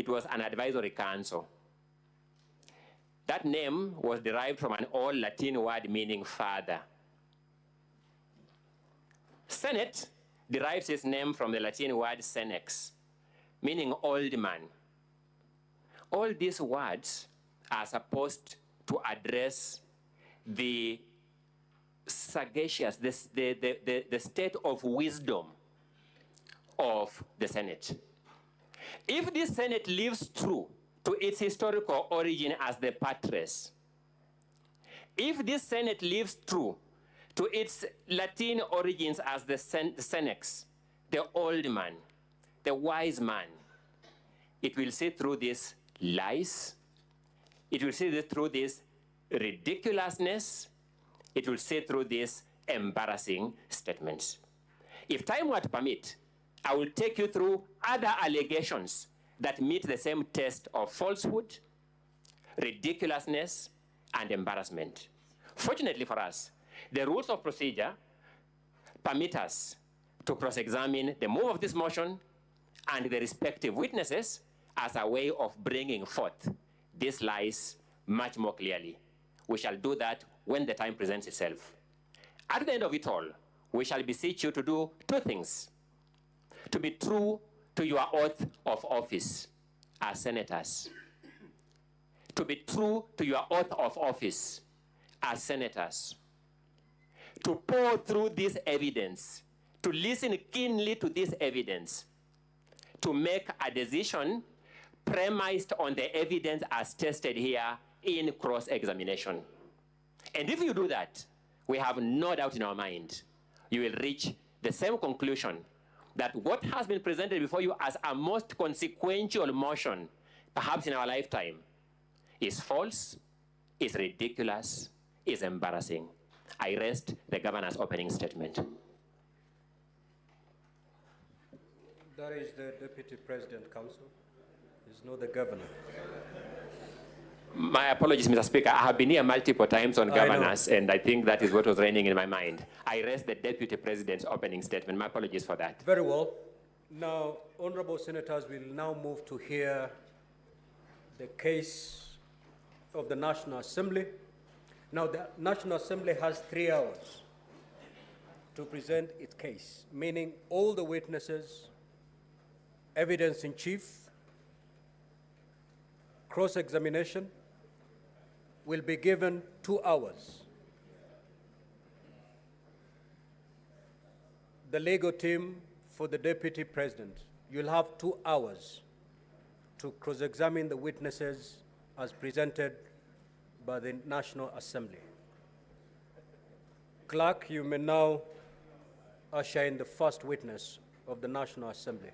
it was an advisory council. That name was derived from an old Latin word meaning father. Senate derives its name from the Latin word senex, meaning old man. All these words are supposed to address the sagacious, the state of wisdom of the Senate. If this Senate lives true to its historical origin as the patres, if this Senate lives true to its Latin origins as the senex, the old man, the wise man, it will see through these lies, it will see through this ridiculousness, it will see through these embarrassing statements. If time were to permit, I will take you through other allegations that meet the same test of falsehood, ridiculousness, and embarrassment. Fortunately for us, the rules of procedure permit us to cross-examine the move of this motion and the respective witnesses as a way of bringing forth these lies much more clearly. We shall do that when the time presents itself. At the end of it all, we shall beseech you to do two things: to be true to your oath of office as senators, to be true to your oath of office as senators, to pour through this evidence, to listen keenly to this evidence, to make a decision premised on the evidence as tested here in cross-examination. And if you do that, we have no doubt in our mind, you will reach the same conclusion that what has been presented before you as a most consequential motion, perhaps in our lifetime, is false, is ridiculous, is embarrassing. I rest the governor's opening statement. That is the Deputy President Council. It's not the governor. My apologies, Mr. Speaker. I have been here multiple times on governors, and I think that is what was reigning in my mind. I rest the Deputy President's opening statement. My apologies for that. Very well. Now, honorable senators will now move to hear the case of the National Assembly. Now, the National Assembly has 3 hours to present its case, meaning all the witnesses, evidence in chief, cross-examination will be given 2 hours. The legal team for the Deputy President, you'll have 2 hours to cross-examine the witnesses as presented by the National Assembly. Clerk, you may now usher in the first witness of the National Assembly.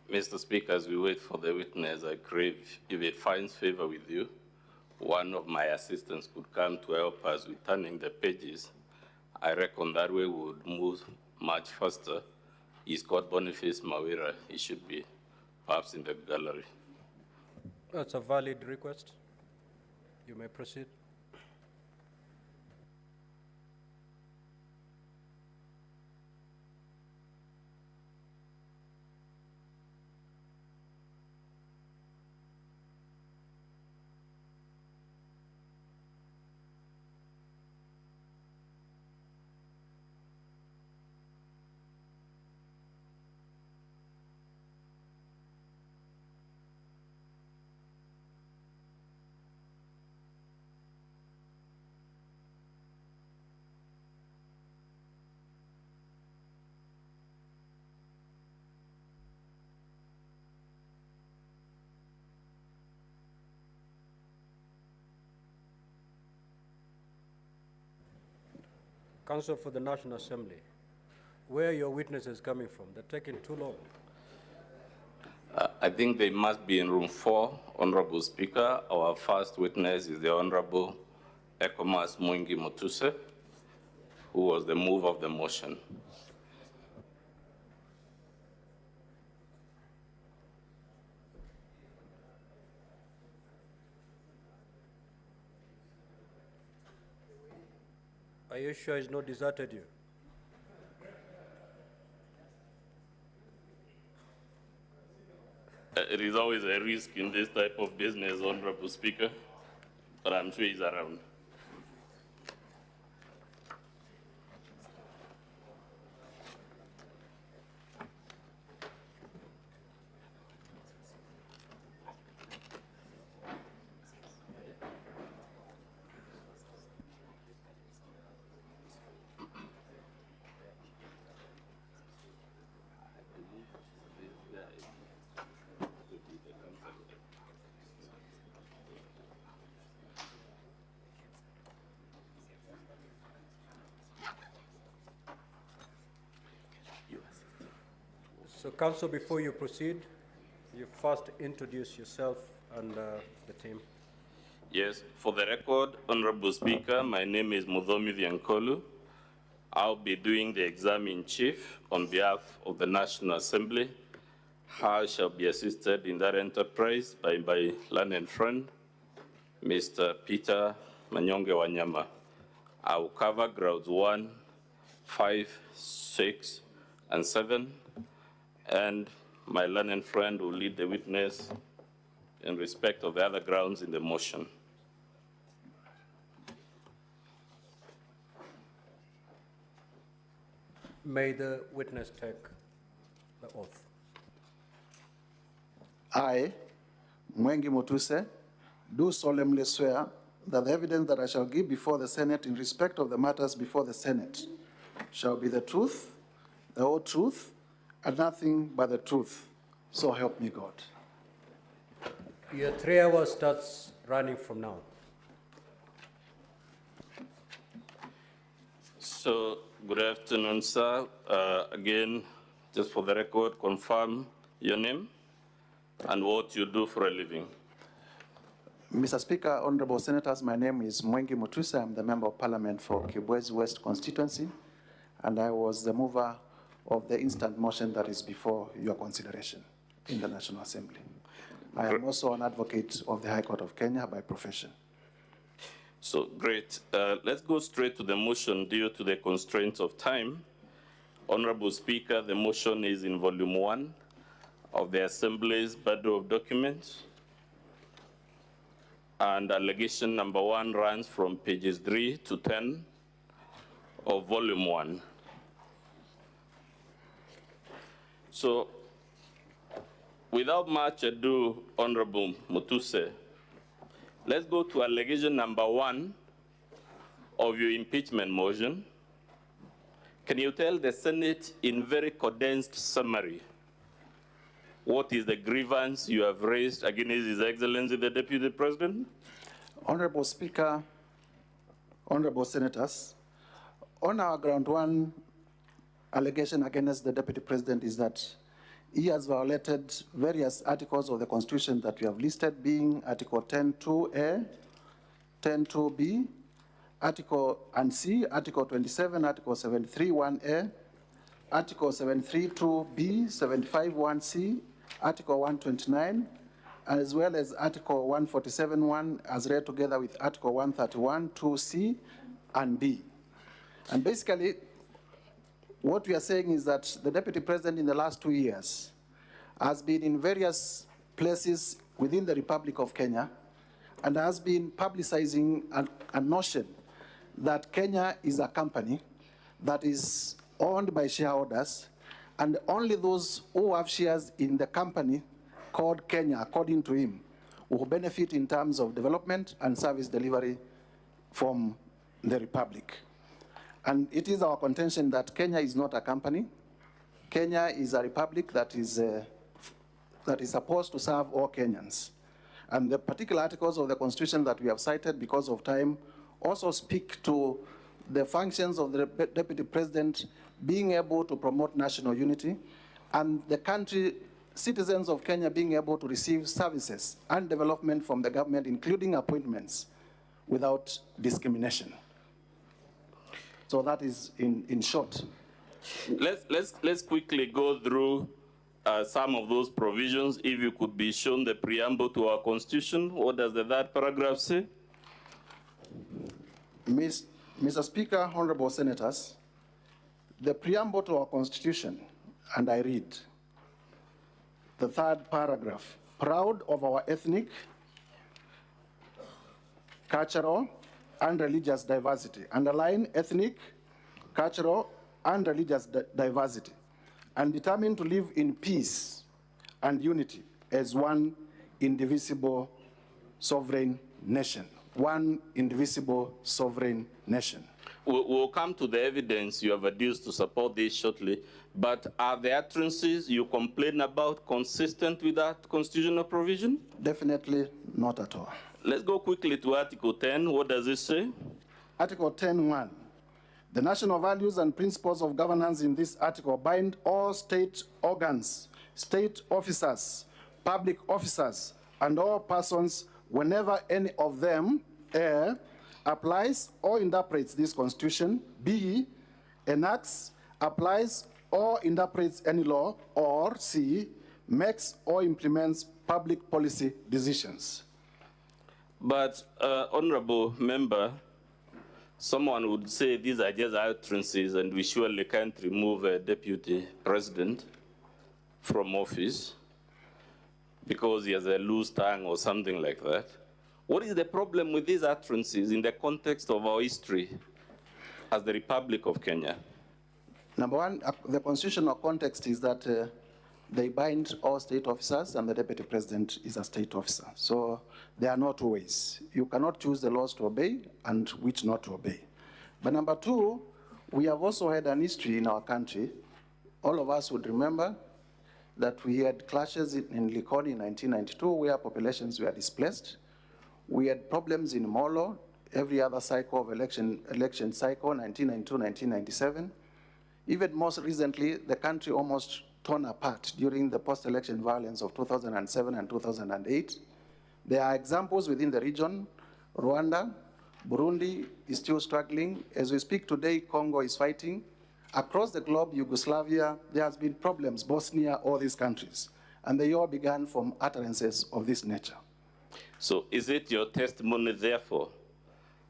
Mr. Speaker, as we wait for the witness, I crave, if it finds favor with you, one of my assistants could come to help us with turning the pages. I reckon that way we would move much faster. Is Scott Boniface Mawira? He should be perhaps in the gallery. That's a valid request. You may proceed. Counsel for the National Assembly, where are your witnesses coming from? They're taking too long. I think they must be in room 4, Honorable Speaker. Our first witness is the Honorable Ekomas Mwingi Motuse, who was the mover of the motion. Are you sure he's not deserted you? It is always a risk in this type of business, Honorable Speaker, but I'm sure he's around. So, Counsel, before you proceed, you first introduce yourself and the team. Yes, for the record, Honorable Speaker, my name is Mudhomi Viankolu. I'll be doing the exam in chief on behalf of the National Assembly. I shall be assisted in that enterprise by my learned friend, Mr. Peter Manyonge Wanyama. I will cover grounds 1, 5, 6, and 7, and my learned friend will lead the witness in respect of the other grounds in the motion. May the witness take the oath. I, Mwengi Motuse, do solemnly swear that the evidence that I shall give before the Senate in respect of the matters before the Senate shall be the truth, the whole truth, and nothing but the truth. So help me God. Your 3 hours starts running from now. So, good afternoon, sir. Again, just for the record, confirm your name and what you do for a living. Mr. Speaker, honorable senators, my name is Mwengi Motuse. I'm the Member of Parliament for Kibwezi West constituency, and I was the mover of the instant motion that is before your consideration in the National Assembly. I am also an advocate of the High Court of Kenya by profession. So, great. Let's go straight to the motion due to the constraints of time. Honorable Speaker, the motion is in volume 1 of the Assembly's bundle of documents. And allegation number 1 runs from pages 3 to 10 of volume 1. So, without much ado, Honorable Motuse, let's go to allegation number 1 of your impeachment motion. Can you tell the Senate in very condensed summary what is the grievance you have raised against His Excellency the Deputy President? Honorable Speaker, honorable senators, on our ground 1 allegation against the Deputy President is that he has violated various articles of the Constitution that we have listed, being Article 10.2a, 10.2b, Article and C, Article 27, Article 73.1a, Article 732b, 75.1c, Article 129, as well as Article 147.1 as read together with Article 131.2c and b. And basically, what we are saying is that the Deputy President in the last 2 years has been in various places within the Republic of Kenya and has been publicizing a notion that Kenya is a company that is owned by shareholders, and only those who have shares in the company called Kenya, according to him, will benefit in terms of development and service delivery from the Republic. And it is our contention that Kenya is not a company. Kenya is a republic that is supposed to serve all Kenyans. And the particular articles of the Constitution that we have cited because of time also speak to the functions of the Deputy President being able to promote national unity, and the country, citizens of Kenya being able to receive services and development from the government, including appointments, without discrimination. So that is in short. Let's quickly go through some of those provisions. If you could be shown the preamble to our Constitution, what does the third paragraph say? Mr. Speaker, honorable senators, the preamble to our Constitution, and I read the third paragraph: proud of our ethnic, cultural, and religious diversity. Underline ethnic, cultural, and religious diversity, and determined to live in peace and unity as one indivisible sovereign nation. One indivisible sovereign nation. We'll come to the evidence you have adduced to support this shortly, but are the utterances you complain about consistent with that constitutional provision? Definitely not at all. Let's go quickly to Article 10. What does it say? Article 10(1). The national values and principles of governance in this article bind all state organs, state officers, public officers, and all persons whenever any of them A, applies or interprets this Constitution, B, enacts, applies, or interprets any law, or C, makes or implements public policy decisions. But, honorable member, someone would say these are just utterances and we surely can't remove a deputy president from office because he has a loose tongue or something like that. What is the problem with these utterances in the context of our history as the Republic of Kenya? Number one, the constitutional context is that they bind all state officers and the deputy president is a state officer. So there are no two ways. You cannot choose the laws to obey and which not to obey. But number two, we have also had an history in our country. All of us would remember that we had clashes in Likoni in 1992 where populations were displaced. We had problems in Molo, every other cycle of election cycle, 1992, 1997. Even most recently, the country almost torn apart during the post-election violence of 2007 and 2008. There are examples within the region. Rwanda, Burundi is still struggling. As we speak today, Congo is fighting. Across the globe, Yugoslavia, there has been problems, Bosnia, all these countries. And they all began from utterances of this nature. So is it your testimony, therefore,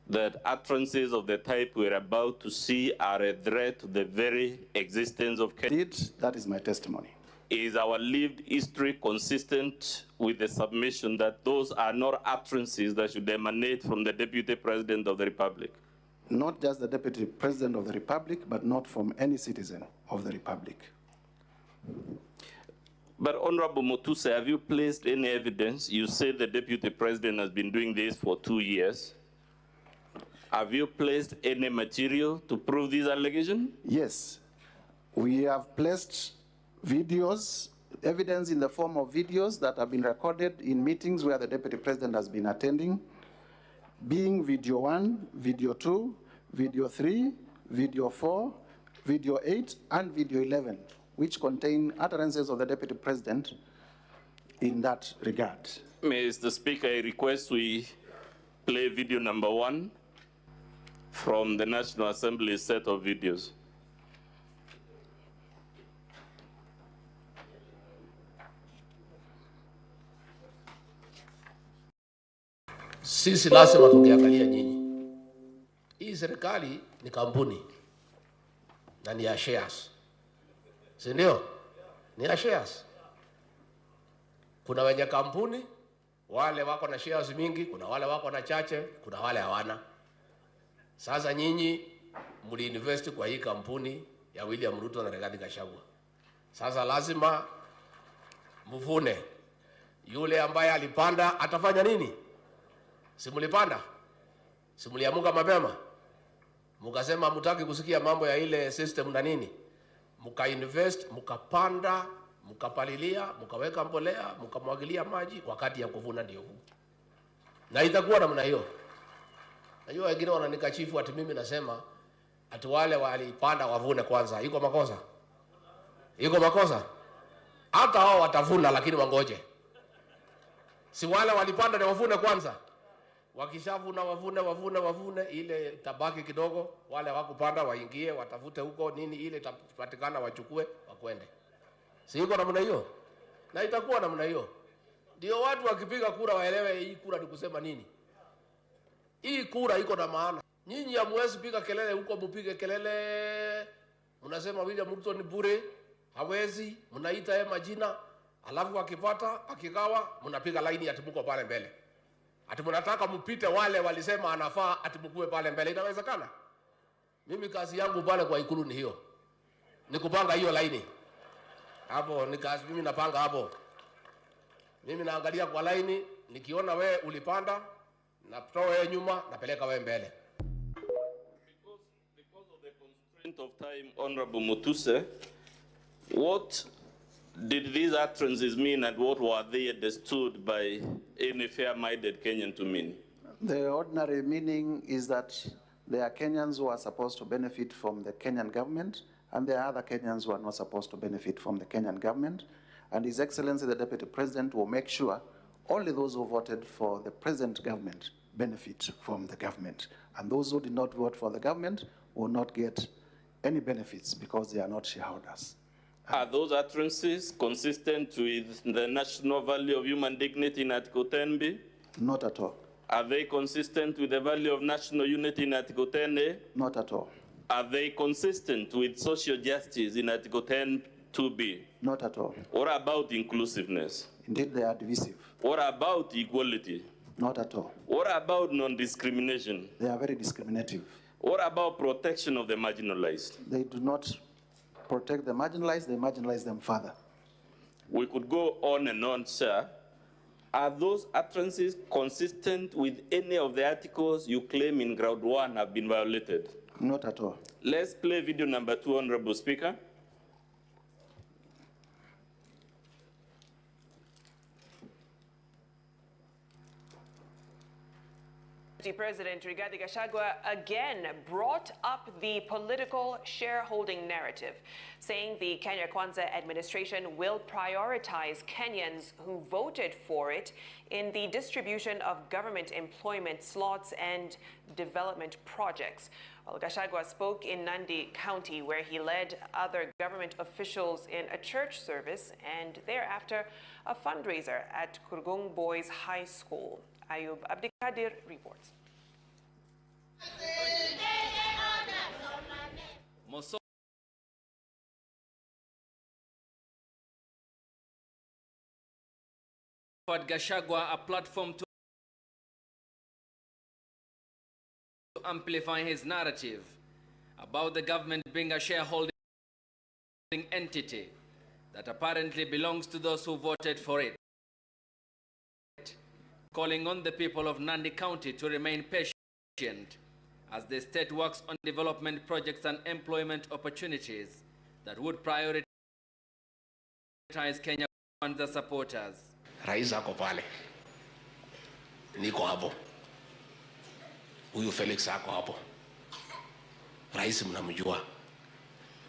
that utterances of the type we're about to see are a threat to the very existence of Kenya? Indeed, that is my testimony. Is our lived history consistent with the submission that those are not utterances that should emanate from the Deputy President of the Republic? Not just the Deputy President of the Republic, but not from any citizen of the Republic. But Honorable Mutuse, have you placed any evidence? You say the Deputy President has been doing this for 2 years. Have you placed any material to prove this allegation? Yes. We have placed videos, evidence in the form of videos that have been recorded in meetings where the Deputy President has been attending, being video 1, video 2, video 3, video 4, video 8, and video 11, which contain utterances of the Deputy President in that regard. Mr. Speaker, I request we play video number 1 from the National Assembly set of videos. Sisi lazima tukiangalia nyinyi. Hii serikali ni kampuni na ni ya shares. Si ndio? Ni ya shares. Kuna wenye kampuni, wale wako na shares mingi, kuna wale wako na chache, kuna wale hawana. Sasa nyinyi mliinvest kwa hii kampuni ya William Ruto na Rigathi Gachagua. Sasa lazima mvune. Yule ambaye alipanda atafanya nini? Simulipanda? Simuliamuka mapema? Mukasema mutaki kusikia mambo ya ile system na nini? Muka invest, mukapanda, mukapalilia, mukaweka mbolea, mukamwagilia maji, wakati ya kuvuna ndio huu. Na itakuwa namna hiyo. Najua wengine wananikashifu ati mimi nasema ati wale walipanda wavune kwanza. Iko makosa? Iko makosa? Hata hao watavuna, lakini wangoje. Si wale walipanda na wavune kwanza. Wakishavuna wavune, ile tabaki kidogo, wale wakupanda waingie, watafute huko nini, ile itapatikana wachukue, wakwende. Si iko namna hiyo? Na itakuwa namna hiyo. Ndio watu wakipiga kura waelewe hii kura ni kusema nini. Hii kura iko na maana. Nyinyi hamwezi piga kelele huko, mpige kelele. Mnasema William Ruto ni bure, hawezi, mnaita yeye majina, alafu akipata, akikawa, mnapiga laini ati mko pale mbele. Ati mnataka mpite wale walisema anafaa ati mkue pale mbele. Inawezekana? Mimi kazi yangu pale kwa Ikulu ni hiyo. Ni kupanga hiyo laini. Hapo ni kazi mimi napanga hapo. Mimi naangalia kwa laini, nikiona we ulipanda, natoa wewe nyuma, napeleka wewe mbele. Because of the constraint of time, Honorable Mutuse, what did these utterances mean and what were they understood by any fair-minded Kenyan to mean? The ordinary meaning is that there are Kenyans who are supposed to benefit from the Kenyan government, and there are other Kenyans who are not supposed to benefit from the Kenyan government. And His Excellency, the Deputy President, will make sure only those who voted for the present government benefit from the government. And those who did not vote for the government will not get any benefits because they are not shareholders. Are those utterances consistent with the national value of human dignity in Article 10B? Not at all. Are they consistent with the value of national unity in Article 10A? Not at all. Are they consistent with social justice in Article 10(2)B? Not at all. What about inclusiveness? Indeed, they are divisive. What about equality? Not at all. What about non-discrimination? They are very discriminative. What about protection of the marginalized? They do not protect the marginalized, they marginalize them further. We could go on and on, sir. Are those utterances consistent with any of the articles you claim in ground one have been violated? Not at all. Let's play video number 2, Honorable Speaker. President Rigathi Gachagua again brought up the political shareholding narrative, saying the Kenya Kwanza administration will prioritize Kenyans who voted for it in the distribution of government employment slots and development projects. Well, Gachagua spoke in Nandi County, where he led other government officials in a church service and thereafter a fundraiser at Kurgung Boys High School. Ayub Abdikadir reports. Offered Gachagua a platform to amplify his narrative about the government being a shareholding entity that apparently belongs to those who voted for it, calling on the people of Nandi County to remain patient as the state works on development projects and employment opportunities that would prioritize Kenya Kwanza supporters. Rais ako pale. Niko hapo. Huyu Felix ako hapo. Rais mnamjua.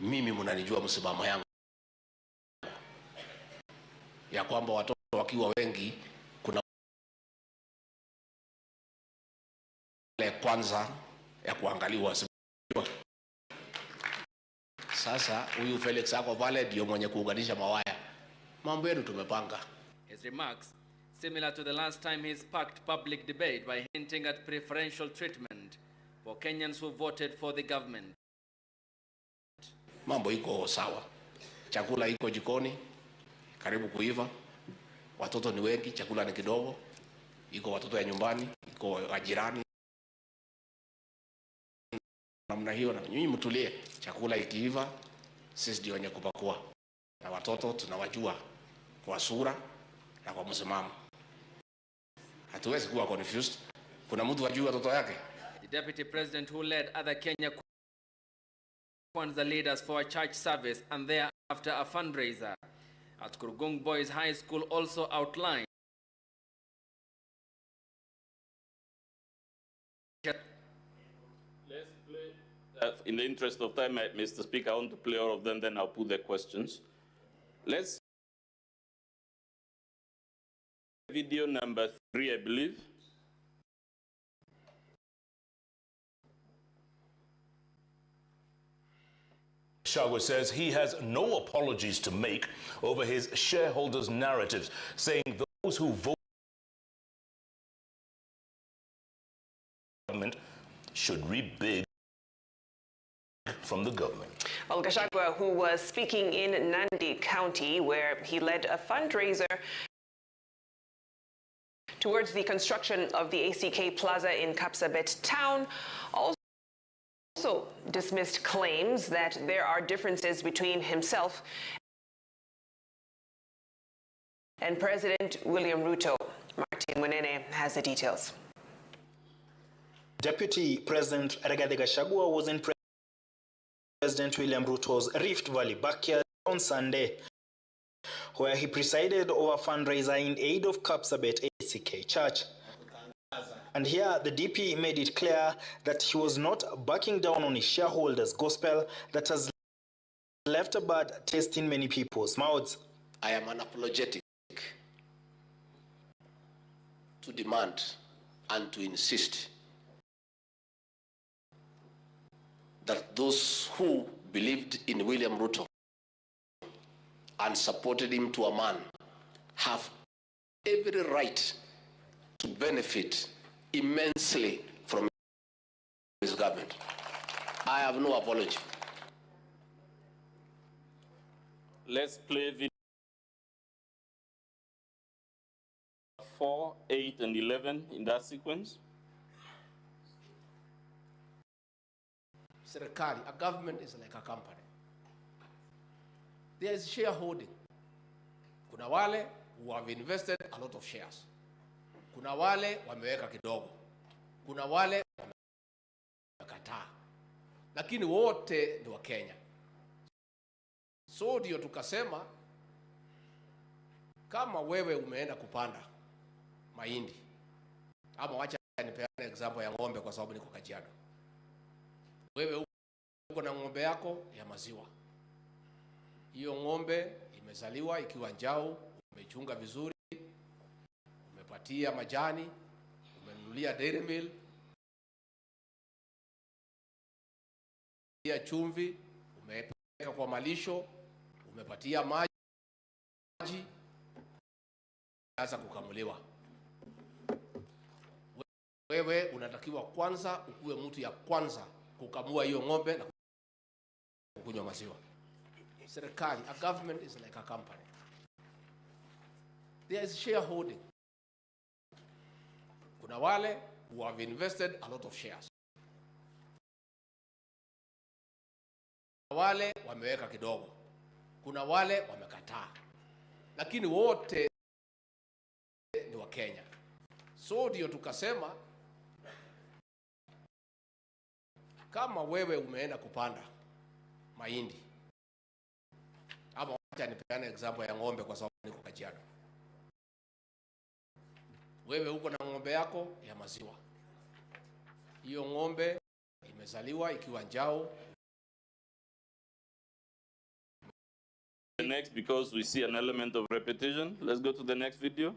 Mimi mnanijua msimamo yangu. Ya kwamba watoto wakiwa wengi kuna kwanza ya kuangaliwa. Sasa huyu Felix ako pale ndio mwenye kuunganisha mawaya. Mambo yetu tumepanga. His remarks, similar to the last time he sparked public debate by hinting at preferential treatment for Kenyans who voted for the government. Mambo iko sawa. Chakula iko jikoni, karibu kuiva. Watoto ni wengi, chakula ni kidogo. Iko watoto ya nyumbani, iko wajirani. Namna hiyo na nyinyi mtulie. Chakula ikiiva, sisi ndio wenye kupakua. Na watoto tunawajua kwa sura na kwa msimamo. Hatuwezi kuwa confused. Kuna mtu wajua watoto yake. The deputy president who led other Kenya Kwanza leaders for a church service and thereafter a fundraiser at Kurgung Boys High School also outlined Let's play In the interest of time, Mr. Speaker, I want to play all of them, then I'll put the questions. Let's video number 3, I believe. Gachagua says he has no apologies to make over his shareholders' narratives, saying those who vote government should reap big from the government. Well, Gachagua, who was speaking in Nandi County, where he led a fundraiser towards the construction of the ACK Plaza in Kapsabet town, also dismissed claims that there are differences between himself and President William Ruto. Martin Munene has the details. Deputy President Rigathi Gachagua was in President William Ruto's Rift Valley backyard on Sunday, where he presided over a fundraiser in aid of Kapsabet ACK Church. And here, the DP made it clear that he was not backing down on his shareholders' gospel that has left a bad taste in many people's mouths. I am unapologetic to demand and to insist that those who believed in William Ruto and supported him to a man have every right to benefit immensely from his government. I have no apology. Let's play video 4, 8, and 11 in that sequence. Serikali, a government is like a company. There is shareholding. Kuna wale who have invested a lot of shares. Kuna wale wameweka kidogo. Kuna wale wamekataa. Lakini wote ni wa Kenya. So ndio tukasema kama wewe umeenda kupanda mahindi, ama wacha nipeane example ya ng'ombe kwa sababu niko Kajiado. Wewe uko na ng'ombe yako ya maziwa. Hiyo ng'ombe imezaliwa ikiwa njao, umechunga vizuri, umepatia majani, umenunulia dairy mill, umepatia chumvi, umepeleka kwa malisho, umepatia maji, sasa kukamuliwa. Wewe unatakiwa kwanza ukuwe mtu ya kwanza kukamua hiyo ng'ombe na kukunywa maziwa. Serikali, a government is like a company. There is shareholding. Kuna wale who have invested a lot of shares. Kuna wale wameweka kidogo. Kuna wale wamekataa. Lakini wote ni wa Kenya. So ndio tukasema kama wewe umeenda kupanda mahindi, ama wacha nipeane example ya ng'ombe kwa sababu niko Kajiado. Wewe uko na ng'ombe yako ya maziwa. Hiyo ng'ombe imezaliwa ikiwa njao. The next, because we see an element of repetition. Let's go to the next video.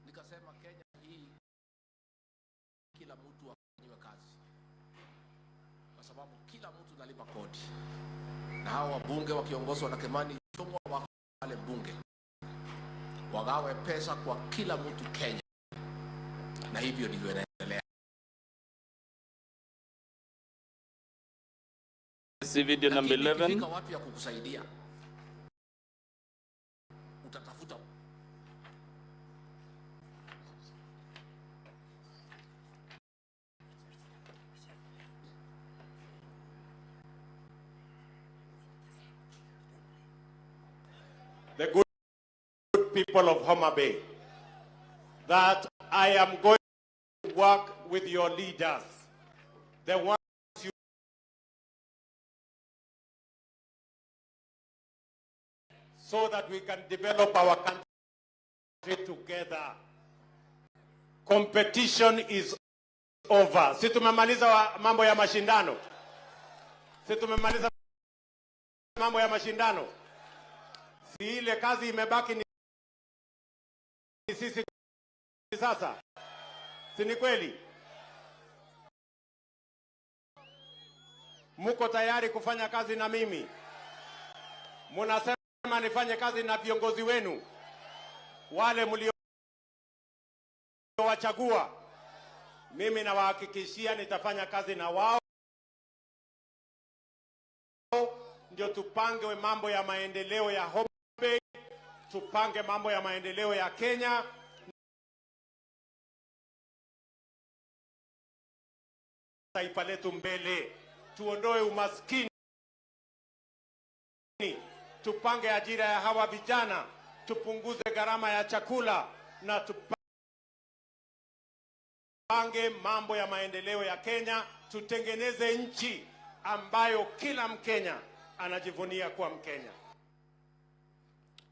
Nikasema Kenya hii kila mtu afanyiwe kazi, kwa sababu kila mtu analipa kodi, na hao wabunge wakiongozwa na Kimani Ichung'wah wale mbunge wagawe pesa kwa kila mtu Kenya, na hivyo ndivyo inaendelea. See video number 11. Fika watu ya kukusaidia, utatafuta. The good people of Homa Bay, that I am going to work with your leaders, the ones so that we can develop our country together. Competition is over. Si tumemaliza mambo ya mashindano? Si tumemaliza mambo ya mashindano? Si ile kazi imebaki ni sisi sasa? Si ni kweli? Muko tayari kufanya kazi na mimi? Munasema nifanye kazi na viongozi wenu wale mliowachagua. Mimi nawahakikishia nitafanya kazi na wao, ndio tupange mambo ya maendeleo ya Homa Bay, tupange mambo ya maendeleo ya Kenya, taifa letu mbele, tuondoe umaskini, tupange ajira ya hawa vijana, tupunguze gharama ya chakula na tupange mambo ya maendeleo ya Kenya, tutengeneze nchi ambayo kila Mkenya anajivunia kuwa Mkenya.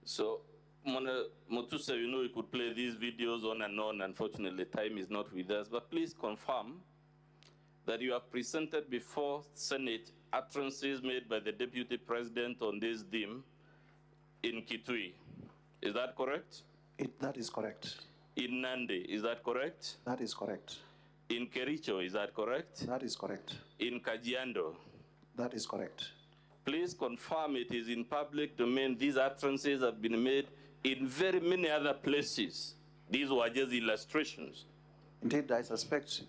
So, Mutuse, you know we could play these videos on and on. Unfortunately, time is not with us. But please confirm that you have presented before Senate utterances made by the Deputy President on this theme in Kitui. Is that correct? That is correct. In Nandi, is that correct? That is correct. In Kericho, is that correct? That is correct. In Kajiado? That is correct. Please confirm it is in public domain. These utterances have been made in very many other places. These were just illustrations. Indeed, I suspect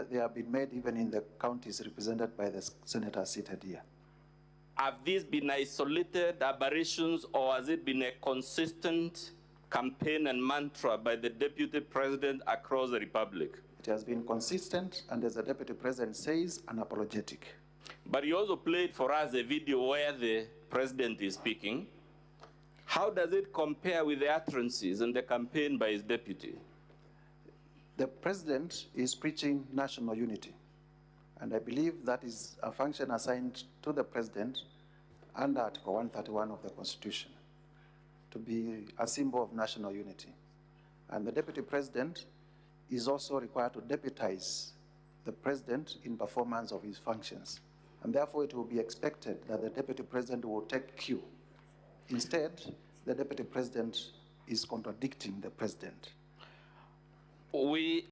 they have been made even in the counties represented by the senators seated here. Have these been isolated aberrations, or has it been a consistent campaign and mantra by the Deputy President across the Republic? It has been consistent, and as the Deputy President says, unapologetic. But you also played for us a video where the President is speaking. How does it compare with the utterances and the campaign by his deputy? The President is preaching national unity, and I believe that is a function assigned to the President under Article 131 of the Constitution, to be a symbol of national unity. And the Deputy President is also required to deputize the President in performance of his functions. And therefore, it will be expected that the Deputy President will take cue. Instead, the Deputy President is contradicting the President. We